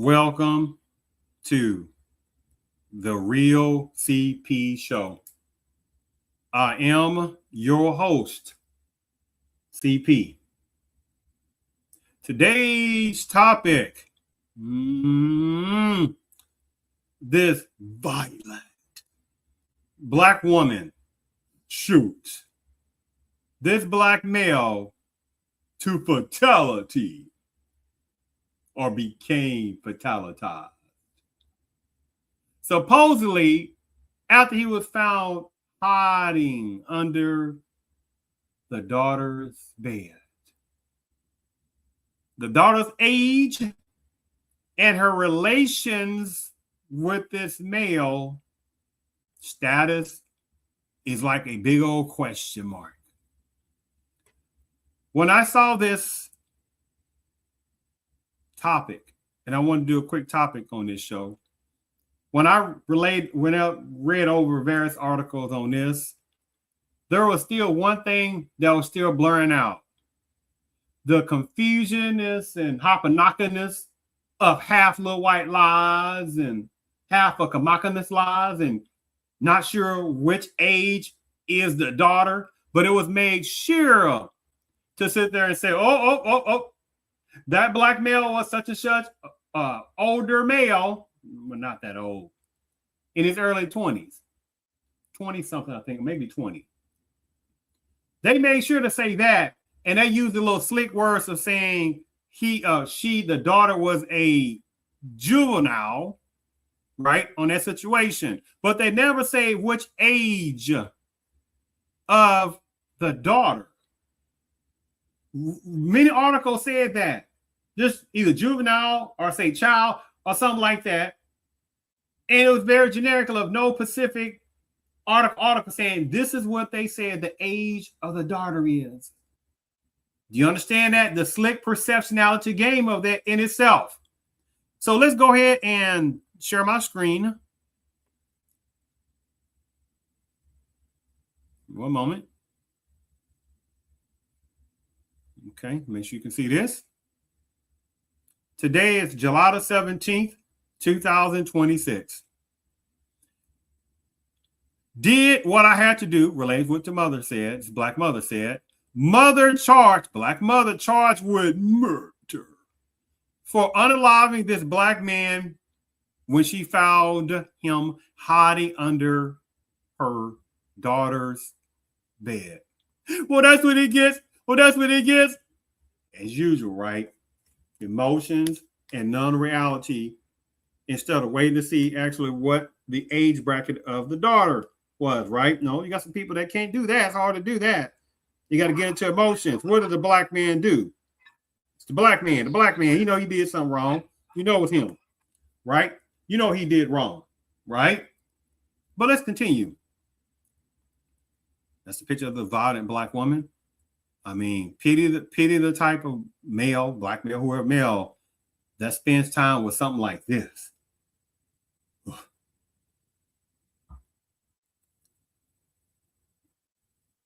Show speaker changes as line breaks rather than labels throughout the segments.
Welcome to the Real CP Show. I am your host, CP. Today's topic, this violent black woman shoots this black male to fatality or became fatalitized. Supposedly, after he was found hiding under the daughter's bed. The daughter's age and her relations with this male status is like a big old question mark. When I saw this topic, and I want to do a quick topic on this show, when I read over various articles on this, there was still one thing that was still blurring out. The confusionness and hoppernockiness of half little white lies and half a kamakaness lies and not sure which age is the daughter, but it was made sure to sit there and say, oh, that black male was such and such, older male, but not that old, in his early 20s, 20 something, I think, maybe 20. They made sure to say that, and they used the little slick words of saying the daughter was a juvenile, right, on that situation. But they never say which age of the daughter. Many articles said that, just either juvenile or say child or something like that. And it was very generic of no specific article saying this is what they said the age of the daughter is. Do you understand that? The slick perceptionality game of that in itself. So let's go ahead and share my screen. One moment. Okay, make sure you can see this. Today is July the 17th, 2026. Did what I had to do, related to what the mother said, this black mother said. Black mother charged with murder for unaliving this black man when she found him hiding under her daughter's bed. Well, that's what it gets. As usual, right? Emotions and non-reality instead of waiting to see actually what the age bracket of the daughter was, right? No, you got some people that can't do that. It's hard to do that. You got to get into emotions. What did the black man do? It's the black man. The black man, you know he did something wrong. You know it's him, right? You know he did wrong, right? But let's continue. That's the picture of the violent black woman. I mean, pity the type of male, black male, whoever male, that spends time with something like this.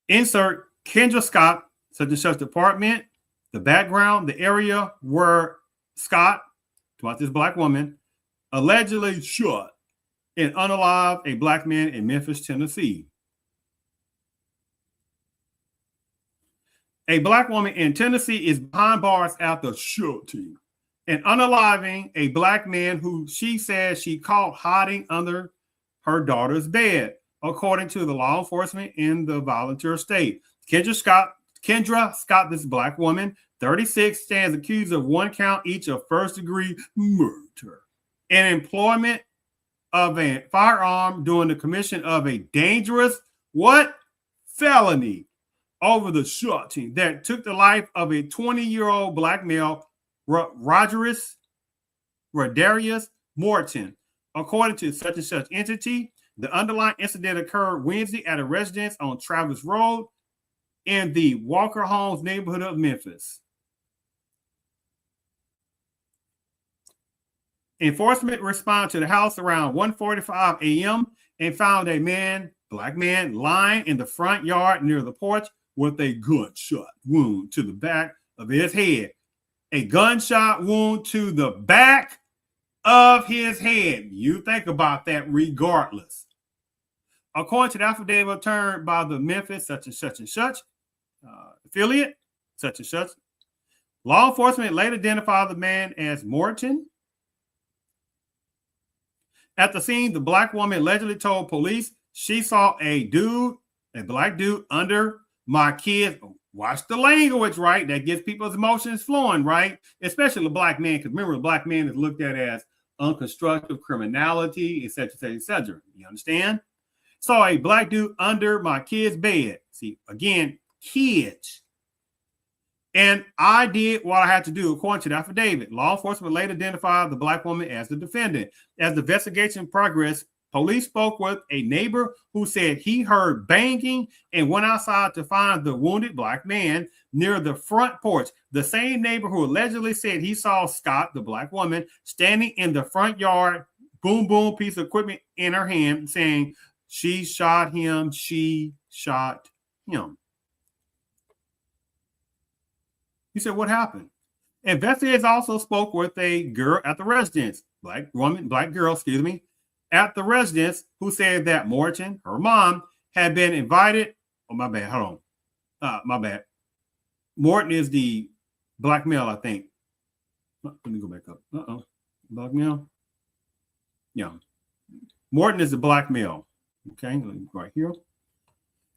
Insert Kendra Scott, such and such department, the background, the area where Scott, about this black woman, allegedly shot and unalived a black man in Memphis, Tennessee. A black woman in Tennessee is behind bars after shooting and unaliving a black man who she says she caught hiding under her daughter's bed, according to the law enforcement in the volunteer state. Kendra Scott, this black woman, 36, stands accused of one count each of first-degree murder and employment of a firearm during the commission of a dangerous felony over the shooting that took the life of a 20-year-old black male, Rodarius Morton. According to such and such entity, the underlying incident occurred Wednesday at a residence on Travis Road in the Walker Homes neighborhood of Memphis. Enforcement responded to the house around 1:45 a.m. and found a black man, lying in the front yard near the porch with a gunshot wound to the back of his head. A gunshot wound to the back of his head. You think about that regardless. According to the affidavit returned by the Memphis such and such and such affiliate, such and such, law enforcement later identified the man as Morton. At the scene, the black woman allegedly told police she saw a black dude under my kids. Watch the language, right? That gets people's emotions flowing, right? Especially the black man, because remember, the black man is looked at as unconstructive criminality, etc., etc., etc. You understand? Saw a black dude under my kid's bed. See, again, kids. And I did what I had to do according to the affidavit. Law enforcement later identified the black woman as the defendant. As the investigation progressed, police spoke with a neighbor who said he heard banging and went outside to find the wounded black man near the front porch. The same neighbor who allegedly said he saw Scott, the black woman, standing in the front yard, boom, boom, piece of equipment in her hand, saying, she shot him, she shot him. He said, what happened? Investigators also spoke with a girl at the residence, black girl, at the residence, who said that Morton, her mom, had been invited. Oh, my bad. Hold on. My bad. Morton is the black male, I think. Let me go back up. Black male? Yeah. Morton is the black male. Okay, right here.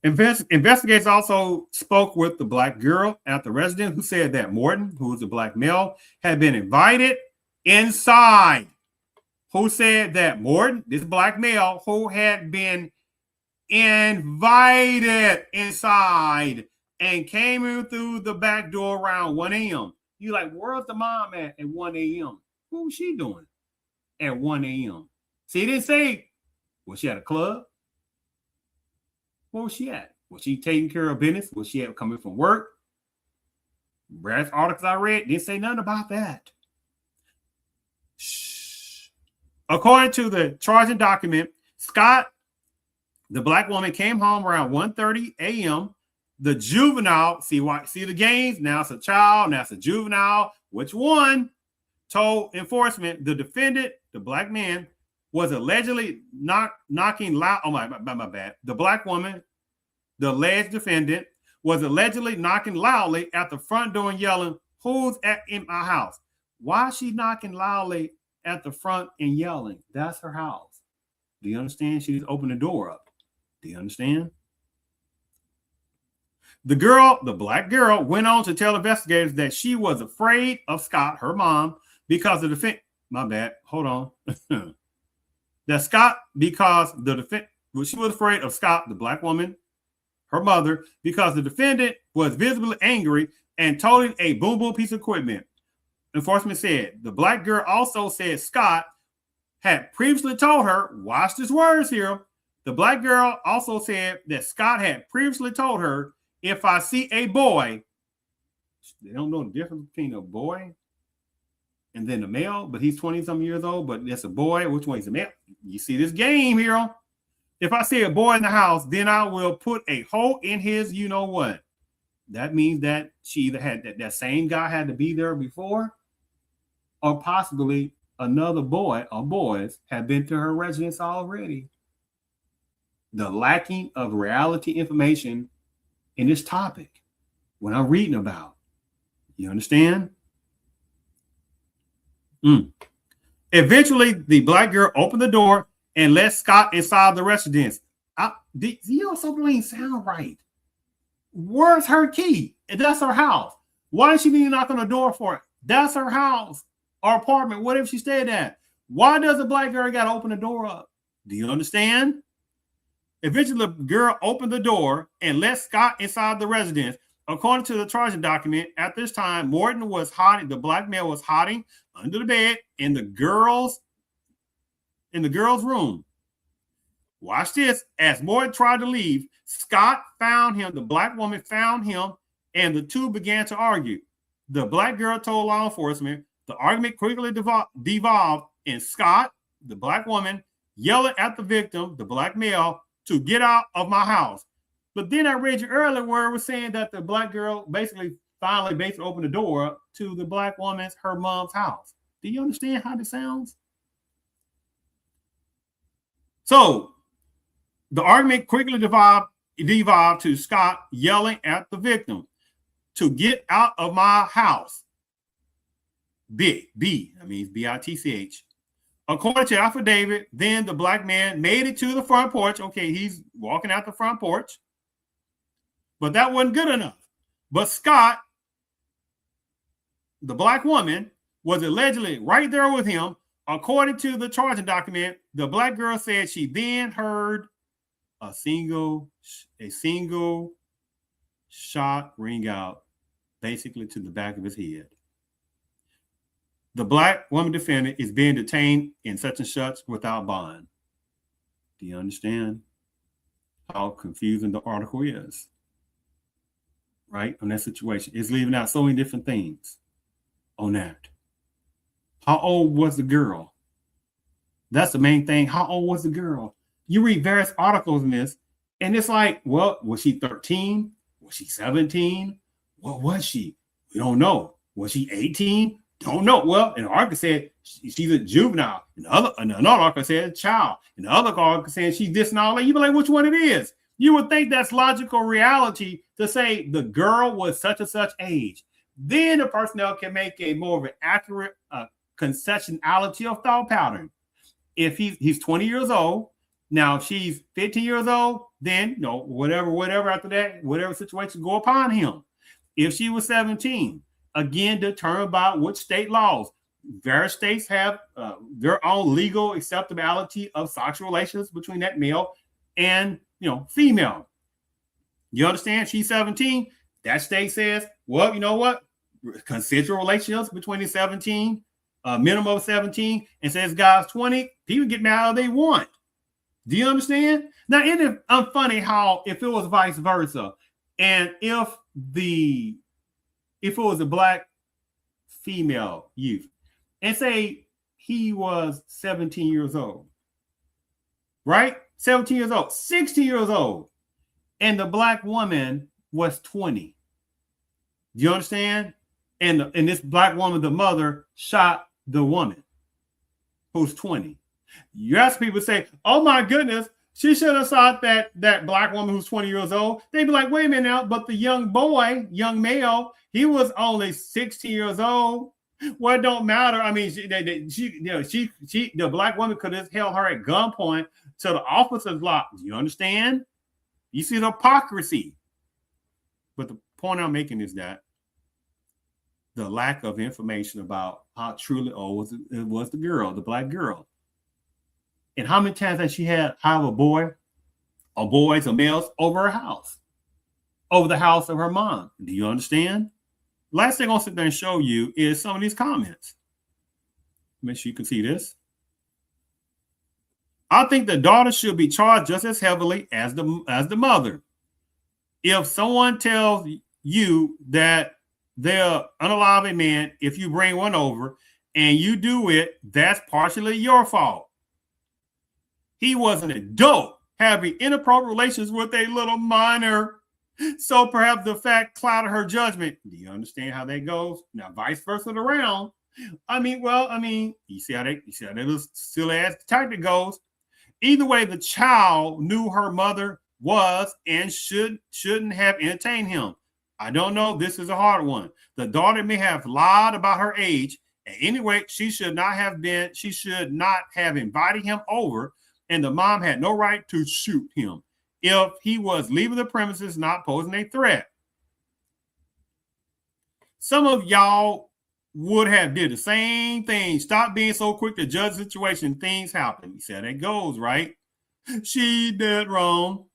Investigators also spoke with the black girl at the residence who said that Morton, who is a black male, had been invited inside. Who said that Morton, this black male, who had been invited inside and came in through the back door around 1 a.m. You like, where's the mom at 1 a.m.? What was she doing at 1 a.m.? See, he didn't say, was she at a club? Where was she at? Was she taking care of business? Was she coming from work? Brad's articles I read didn't say nothing about that. Shh. According to the charging document, Scott, the black woman, came home around 1:30 a.m. The juvenile, see the games? Now it's a child, now it's a juvenile. Which one? Told enforcement the defendant, the black man, was allegedly knocking loud. Oh, my bad. The black woman, the alleged defendant, was allegedly knocking loudly at the front door and yelling, who's in my house? Why is she knocking loudly at the front and yelling? That's her house. Do you understand? She's opened the door up. Do you understand? The black girl, went on to tell investigators that she was afraid of Scott, her mom, because of the defense. My bad. Hold on. That Scott, because the defendant, she was afraid of Scott, the black woman, her mother, because the defendant was visibly angry and toting a boom boom piece of equipment. Enforcement said the black girl also said Scott had previously told her, watch these words here. The black girl also said that Scott had previously told her, if I see a boy, they don't know the difference between a boy and then the male, but he's 20-some years old, but that's a boy. Which one is a male? You see this game here. If I see a boy in the house, then I will put a hole in his you-know-what. That means that she either had that same guy had to be there before, or possibly another boy or boys had been to her residence already. The lacking of reality information in this topic, when I'm reading about. You understand? Eventually, the black girl opened the door and let Scott inside the residence. Something ain't sound right. Where's her key? That's her house. Why did she need to knock on the door for it? That's her house or apartment, whatever she stayed at. Why does the black girl got to open the door up? Do you understand? Eventually, the girl opened the door and let Scott inside the residence. According to the charging document, at this time, Morton was hiding. The black male was hiding under the bed in the girl's room. Watch this. As Morton tried to leave, Scott found him. The black woman found him, and the two began to argue. The black girl told law enforcement the argument quickly devolved in Scott, the black woman, yelling at the victim, the black male, to get out of my house. But then I read you earlier where it was saying that the black girl finally opened the door to the black woman's, her mom's house. Do you understand how this sounds? So the argument quickly devolved to Scott yelling at the victim to get out of my house. That means B-I-T-C-H. According to affidavit, then the black man made it to the front porch. Okay, he's walking out the front porch. But that wasn't good enough. But Scott, the black woman, was allegedly right there with him. According to the charging document, the black girl said she then heard a single shot ring out, basically to the back of his head. The black woman defendant is being detained in such and such without bond. Do you understand how confusing the article is? Right? On that situation. It's leaving out so many different things on that. How old was the girl? That's the main thing. How old was the girl? You read various articles in this, and it's like, well, was she 13? Was she 17? What was she? We don't know. Was she 18? Don't know. Well, an article said she's a juvenile. Another article said child. And the other article said she's this and all that. You be like, which one it is? You would think that's logical reality to say the girl was such and such age. Then the personnel can make a more of an accurate concessionality of thought pattern. If he's 20 years old, now if she's 15 years old, then whatever after that, whatever situation go upon him. If she was 17, again, determined by which state laws. Various states have their own legal acceptability of sexual relations between that male and female. You understand? She's 17. That state says, well, you know what? Consensual relationships between the 17, minimum of 17, and says guys 20. People get mad how they want. Do you understand? Now, isn't it funny how if it was vice versa, and if it was a black female youth, and say he was 17 years old, right? 17 years old, 16 years old, and the black woman was 20. Do you understand? And this black woman, the mother, shot the woman who's 20. You ask people, say, oh my goodness, she should have shot that black woman who's 20 years old. They'd be like, wait a minute now, but the young male, he was only 16 years old. Well, it don't matter. I mean, the black woman could have held her at gunpoint till the officers locked. Do you understand? You see the hypocrisy. But the point I'm making is that the lack of information about how truly old was the girl, the black girl. And how many times has she had a boy, or boys, or males over her house, over the house of her mom? Do you understand? Last thing I'm going to sit there and show you is some of these comments. Make sure you can see this. I think the daughter should be charged just as heavily as the mother. If someone tells you that they're unalive a man, if you bring one over and you do it, that's partially your fault. He was an adult having inappropriate relations with a little minor. So perhaps the fact clouded her judgment. Do you understand how that goes? Now, vice versa around. You see how that little silly ass tactic goes. Either way, the child knew her mother was and shouldn't have entertained him. I don't know. This is a hard one. The daughter may have lied about her age. Anyway, she should not have invited him over, and the mom had no right to shoot him if he was leaving the premises not posing a threat. Some of y'all would have did the same thing. Stop being so quick to judge the situation. Things happen. You see how that goes, right? She did wrong.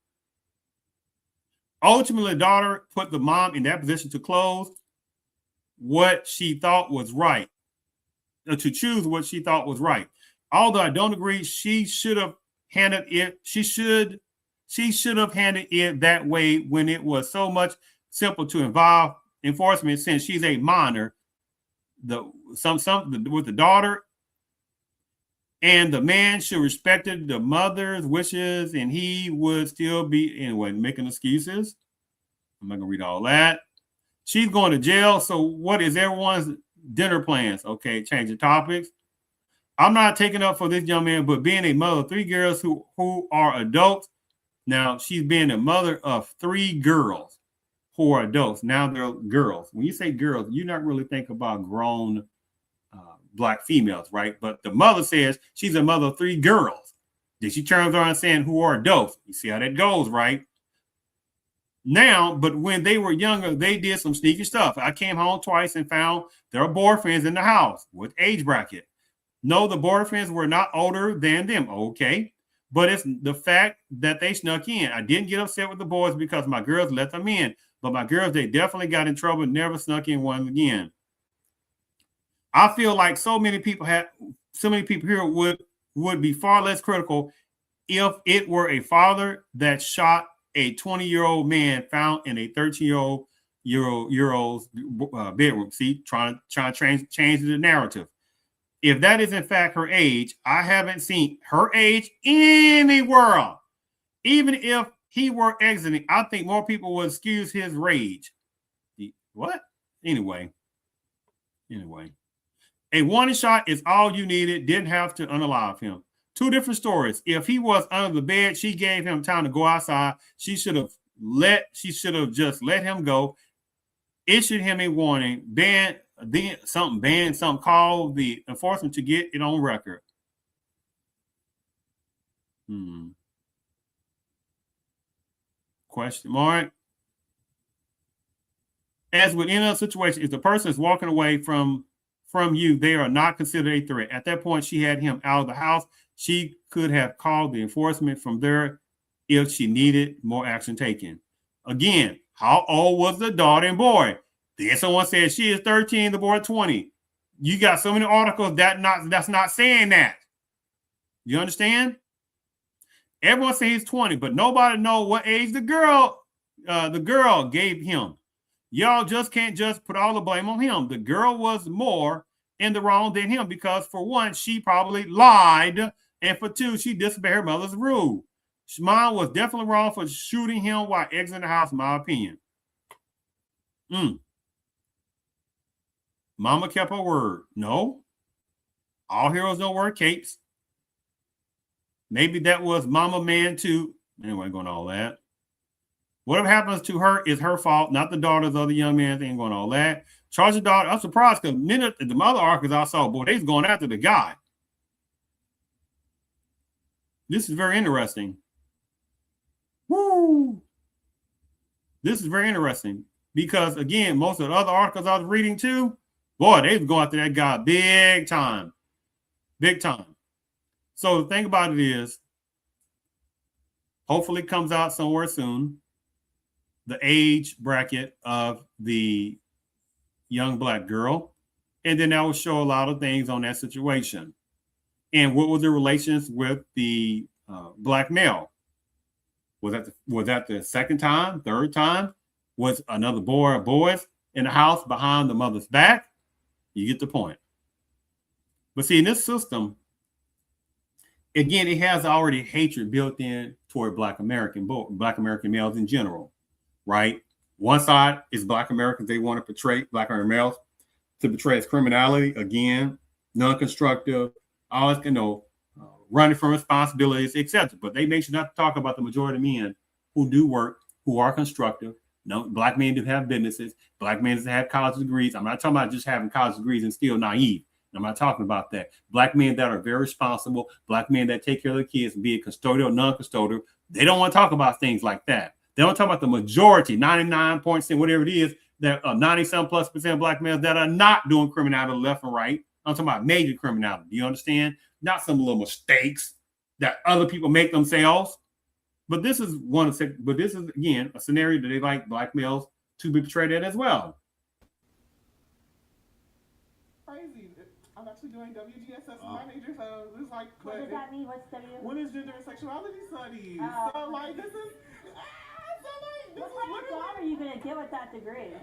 Ultimately, the daughter put the mom in that position to close what she thought was right, to choose what she thought was right. Although I don't agree, she should have handled it. She should have handled it that way when it was so much simple to involve enforcement, since she's a minor. With the daughter, and the man should respect the mother's wishes, and he would still be anyway making excuses. I'm not gonna read all that. She's going to jail. So what is everyone's dinner plans? Okay, change the topics. I'm not taking up for this young man, but being a mother of 3 girls who are adults. Now, she's being a mother of 3 girls who are adults. Now they're girls. When you say girls, you're not really thinking about grown black females, right? But the mother says she's a mother of 3 girls. Then she turns around saying who are adults. You see how that goes, right? Now, but when they were younger, they did some sneaky stuff. I came home twice and found their boyfriends in the house with age bracket. No, the boyfriends were not older than them. Okay. But it's the fact that they snuck in. I didn't get upset with the boys because my girls let them in. But my girls, they definitely got in trouble, never snuck in one again. I feel like so many people here would be far less critical if it were a father that shot a 20-year-old man found in a 13-year-old's bedroom. See, trying to change the narrative. If that is in fact her age, I haven't seen her age anywhere. Even if he were exiting, I think more people would excuse his rage. What? Anyway. A warning shot is all you needed. Didn't have to unalive him. 2 different stories. If he was under the bed, she gave him time to go outside. She should have just let him go. Issued him a warning. Banned something. Called the enforcement to get it on record. Question mark. As with any other situation, if the person is walking away from you, they are not considered a threat. At that point, she had him out of the house. She could have called the enforcement from there if she needed more action taken. Again, how old was the daughter and boy? Then someone said she is 13, the boy 20. You got so many articles that's not saying that. You understand? Everyone says he's 20, but nobody knows what age the girl gave him. Y'all just can't just put all the blame on him. The girl was more in the wrong than him because, for one, she probably lied, and for 2, she disobeyed her mother's rule. Mom was definitely wrong for shooting him while exiting the house, in my opinion. Mama kept her word. No. All heroes don't wear capes. Maybe that was Mama Man too. Anyway, going all that. Whatever happens to her is her fault, not the daughters of the young man. Ain't going all that. Charge the daughter. I'm surprised because the mother articles I saw, boy, they's going after the guy. This is very interesting. Woo! This is very interesting because, again, most of the other articles I was reading too, boy, they was going after that guy big time. Big time. So the thing about it is, hopefully it comes out somewhere soon, the age bracket of the young black girl. And then that will show a lot of things on that situation. And what was the relations with the black male? Was that the second time, third time? Was another boy or boys in the house behind the mother's back? You get the point. But see, in this system, again, it has already hatred built in toward Black American males in general, right? One side is Black Americans. They want to portray Black American males to portray as criminality, again, non-constructive, always, running from responsibilities, etc. But they make sure not to talk about the majority of men who do work, who are constructive. No, Black men do have businesses. Black men have college degrees. I'm not talking about just having college degrees and still naive. I'm not talking about that. Black men that are very responsible, Black men that take care of their kids, be it custodial or non-custodial, they don't want to talk about things like that. They don't talk about the majority, 99%, whatever it is, that 97+% of Black males that are not doing criminality left and right. I'm talking about major criminality. Do you understand? Not some little mistakes that other people make themselves. But this is again a scenario that they like Black males to be portrayed at as well.
Crazy. I'm actually doing WGSS as my major, so it's like.
What does that mean? What's W?
What is gender and sexuality studies? So like this is.
What kind of job are you gonna get with that degree?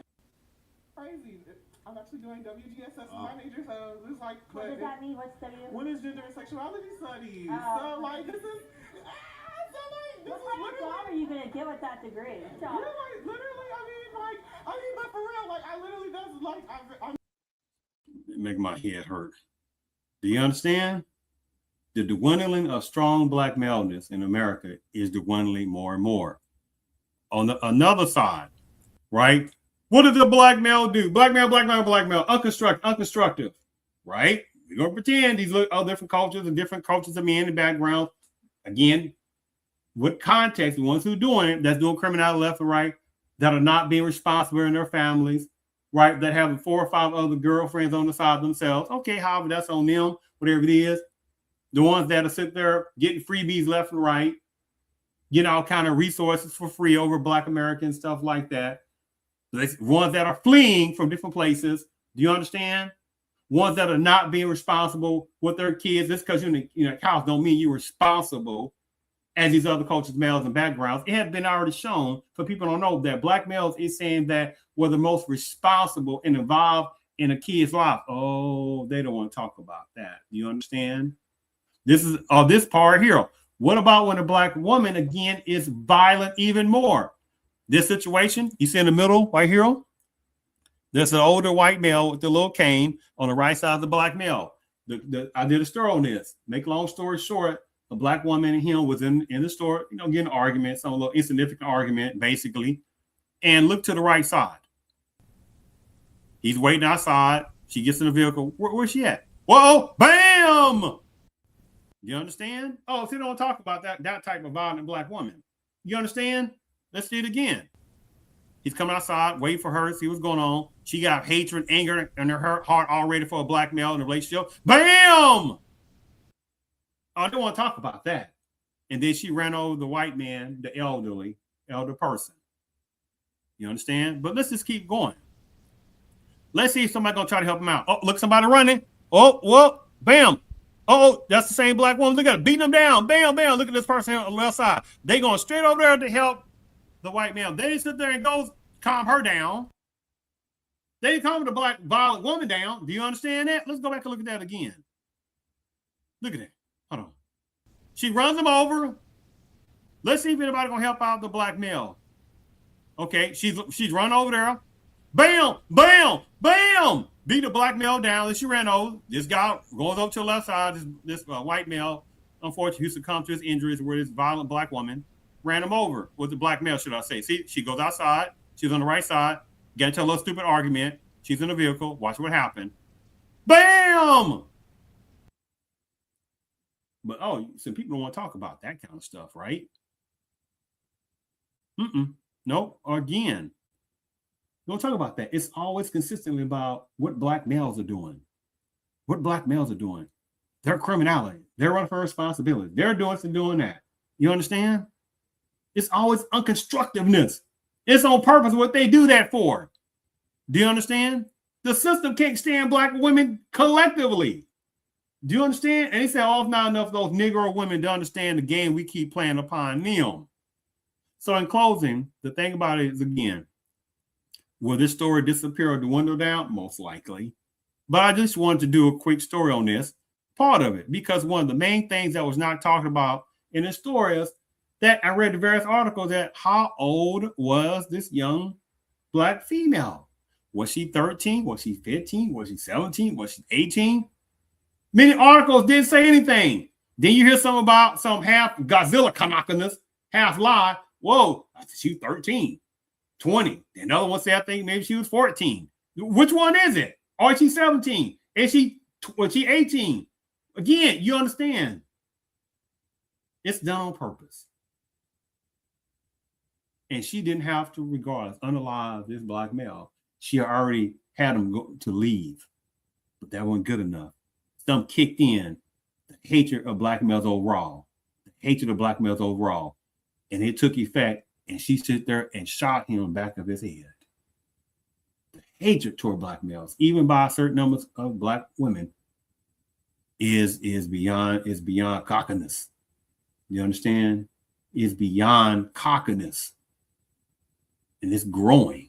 Crazy. I'm actually doing WGSS as my major, so it's like.
What does that mean? What's W?
What is gender and sexuality studies? So like this is.
What kind of job are you gonna get with that degree?
Literally, but for real, like I literally, that's like I'm
It make my head hurt. Do you understand? the dwindling of strong black maleness in America is dwindling more and more. On the another side, right? What does the black male do? Black male, unconstructive, right? We're gonna pretend these look all different cultures and different cultures of men and backgrounds. Again, with context, the ones who are doing it, that's doing criminality left and right, that are not being responsible in their families, right? That have 4 or 5 other girlfriends on the side themselves. Okay, however, that's on them, whatever it is. The ones that are sitting there getting freebies left and right, getting all kind of resources for free over Black Americans, stuff like that. Ones that are fleeing from different places. Do you understand? Ones that are not being responsible with their kids. Just because you're in the house don't mean you're responsible as these other cultures, males, and backgrounds. It has been already shown, for people don't know, that black males is saying that were the most responsible and involved in a kid's life. Oh, they don't want to talk about that. Do you understand? This is this part here. What about when a black woman, again, is violent even more? This situation, you see in the middle right here, there's an older white male with the little cane on the right side of the black male. I did a story on this. Make a long story short, a black woman and him was in the store, getting arguments, some little insignificant argument, basically, and look to the right side. He's waiting outside. She gets in the vehicle. Where's she at? Whoa, bam! You understand? Oh, so they don't talk about that type of violent black woman. You understand? Let's do it again. He's coming outside, waiting for her, see what's going on. She got hatred, anger in her heart already for a black male in a relationship. Bam! I don't want to talk about that. And then she ran over the white man, the elder person. You understand? But let's just keep going. Let's see if somebody's going to try to help him out. Oh, look, somebody running. Oh, whoa, bam. Oh, that's the same black woman. Look at it, beating them down. Bam, bam. Look at this person on the left side. They going straight over there to help the white man. They didn't sit there and go calm her down. They didn't calm the black violent woman down. Do you understand that? Let's go back and look at that again. Look at that. Hold on. She runs him over. Let's see if anybody gonna help out the black male. Okay, she's run over there. Bam, bam, bam. Beat the black male down. Then she ran over. This guy goes over to the left side. This white male, unfortunately, who succumbed to his injuries where this violent black woman ran him over with the black male, should I say. See, she goes outside. She's on the right side. Get into a little stupid argument. She's in the vehicle. Watch what happened. Bam! But, some people don't want to talk about that kind of stuff, right? Nope. Again, don't talk about that. It's always consistently about what black males are doing. What black males are doing. Their criminality. They're running for responsibility. They're doing this and doing that. You understand? It's always unconstructiveness. It's on purpose what they do that for. Do you understand? The system can't stand black women collectively. Do you understand? And they say, it's not enough of those Negro women to understand the game we keep playing upon them. So in closing, the thing about it is, again, will this story disappear or dwindle down? Most likely. But I just wanted to do a quick story on this part of it, because one of the main things that was not talked about in the story is that I read the various articles that how old was this young black female? Was she 13? Was she 15? Was she 17? Was she 18? Many articles didn't say anything. Then you hear some about some half Godzilla canonicalness, half lie. Whoa, she was 13, 20. Another one said, I think maybe she was 14. Which one is it? Or is she 17? Was she 18? Again, you understand. It's done on purpose. And she didn't have to, regardless, unalive this black male. She already had him go to leave. But that wasn't good enough. Some kicked in the hatred of black males overall. The hatred of black males overall. And it took effect. And she stood there and shot him in the back of his head. The hatred toward black males, even by certain numbers of black women, is beyond cockiness. You understand? Is beyond cockiness. And it's growing.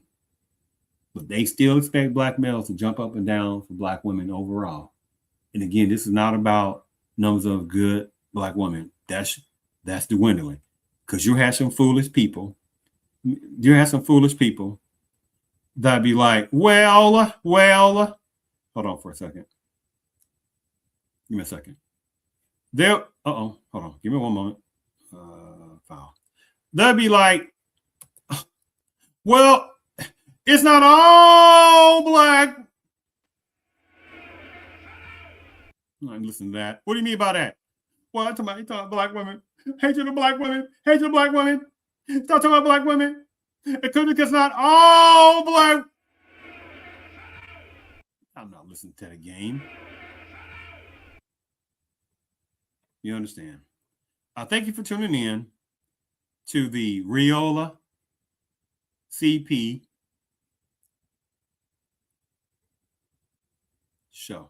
But they still expect black males to jump up and down for black women overall. And again, this is not about numbers of good black women. That's dwindling. Because you have some foolish people. You have some foolish people that be like, well. Hold on for a second. Give me a second. They'll, hold on. Give me one moment. File. They'll be like, well, it's not all black. Listen to that. What do you mean by that? Well, I'm talking about black women. Hatred of black women. Hatred of black women. Stop talking about black women. It could be it's not all black. I'm not listening to the game. You understand? Thank you for tuning in to the Riola CP show.